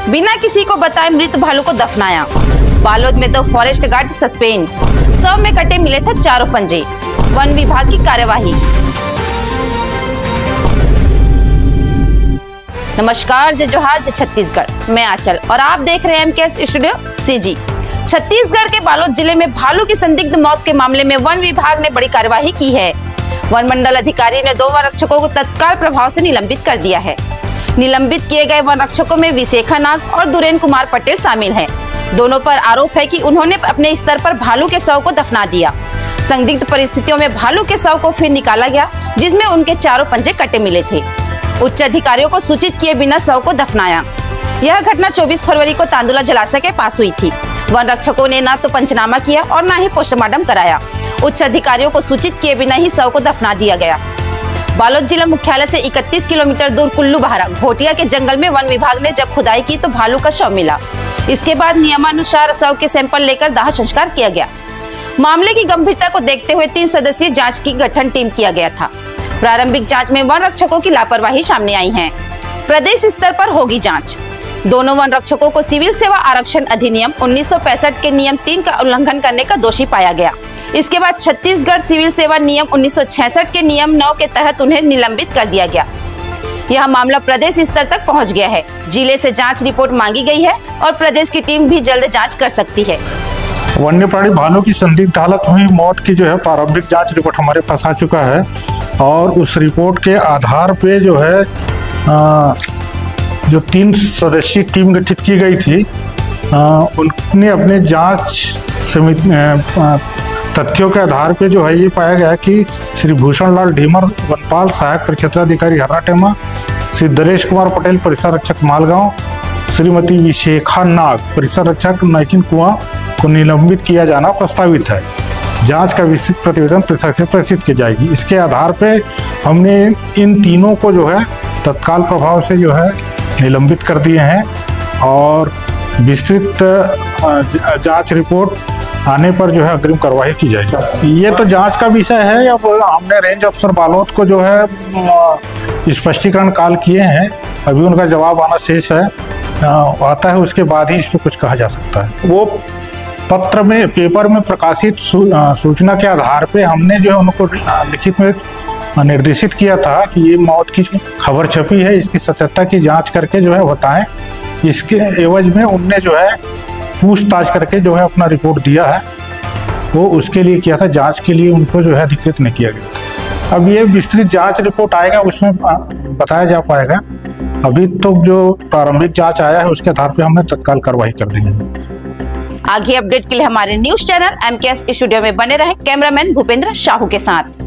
बिना किसी को बताए मृत भालू को दफनाया। बालोद में 2 फॉरेस्ट गार्ड सस्पेंड। शव में कटे मिले थे 4 पंजे। वन विभाग की कार्यवाही। नमस्कार, जय जोहार, जय छत्तीसगढ़। मैं आंचल और आप देख रहे हैं एमकेएस स्टूडियो सीजी। छत्तीसगढ़ के बालोद जिले में भालू की संदिग्ध मौत के मामले में वन विभाग ने बड़ी कार्यवाही की है। वन मंडल अधिकारी ने 2 वन रक्षकों को तत्काल प्रभाव से निलंबित कर दिया है। निलंबित किए गए वन रक्षकों में विशेखा नाग और दुरेन कुमार पटेल शामिल हैं। दोनों पर आरोप है कि उन्होंने अपने स्तर पर भालू के शव को दफना दिया। संदिग्ध परिस्थितियों में भालू के शव को फिर निकाला गया, जिसमें उनके 4 पंजे कटे मिले थे। उच्च अधिकारियों को सूचित किए बिना शव को दफनाया। यह घटना 24 फरवरी को तांदुला जलाशय के पास हुई थी। वन रक्षकों ने न तो पंचनामा किया और न ही पोस्टमार्टम कराया। उच्च अधिकारियों को सूचित किए बिना ही शव को दफना दिया गया। बालोद जिला मुख्यालय से 31 किलोमीटर दूर कुल्लू बहारा घोटिया के जंगल में वन विभाग ने जब खुदाई की तो भालू का शव मिला। इसके बाद नियमानुसार शव के सैंपल लेकर दाह संस्कार किया गया। मामले की गंभीरता को देखते हुए 3 सदस्यीय जांच की गठन टीम किया गया था। प्रारंभिक जांच में वन रक्षकों की लापरवाही सामने आई है। प्रदेश स्तर पर होगी जांच। दोनों वन रक्षकों को सिविल सेवा आरक्षण अधिनियम 1965 के नियम 3 का उल्लंघन करने का दोषी पाया गया। इसके बाद छत्तीसगढ़ सिविल सेवा नियम 1966 के नियम 9 के तहत उन्हें निलंबित कर दिया गया। यह मामला प्रदेश स्तर तक पहुंच गया है। जिले से जांच रिपोर्ट मांगी गई है और प्रदेश की टीम भी जल्द जांच कर सकती है। वन्य प्राणी भालू की संदिग्ध हालत हुई मौत की जो है प्रारंभिक जांच रिपोर्ट हमारे पास आ चुका है और उस रिपोर्ट के आधार पे जो है जो 3 सदस्यीय टीम गठित की गई थी उनने अपने जांच समिति तथ्यों के आधार पे जो है ये पाया गया कि श्री भूषण लाल ढीमर वनपाल सहायक परिक्षेत्राधिकारी हर्राटेमा, श्री दरेश कुमार पटेल परिसर रक्षक मालगांव, श्रीमती विशेखा नाग परिसर रक्षक नाइकिन कुआं को निलंबित किया जाना प्रस्तावित है। जांच का विस्तृत प्रतिवेदन पृथक से प्रसिद्ध की जाएगी। इसके आधार पे हमने इन तीनों को जो है तत्काल प्रभाव से जो है निलंबित कर दिए हैं और विस्तृत जांच रिपोर्ट आने पर जो है अग्रिम कार्रवाई की जाएगी। ये तो जांच का विषय है। अब हमने रेंज अफसर बालोद को जो है स्पष्टीकरण कॉल किए हैं, अभी उनका जवाब आना शेष है। आता है उसके बाद ही इस पर कुछ कहा जा सकता है। वो पत्र में पेपर में प्रकाशित सूचना के आधार पे हमने जो है उनको लिखित में निर्देशित किया था कि ये मौत की खबर छपी है, इसकी सत्यता की जांच करके जो है बताएं। इसके एवज में उनने जो है पूछताछ करके जो है अपना रिपोर्ट दिया है, वो उसके लिए किया था। जांच के लिए उनको जो है अधिकृत नहीं किया गया। अब ये विस्तृत जांच रिपोर्ट आएगा, उसमें बताया जा पाएगा। अभी तो जो प्रारंभिक जांच आया है उसके आधार पे हमने तत्काल कार्रवाई कर दी है। आगे अपडेट के लिए हमारे न्यूज चैनल एमकेएस स्टूडियो में बने रहें। कैमरामैन भूपेंद्र साहू के साथ।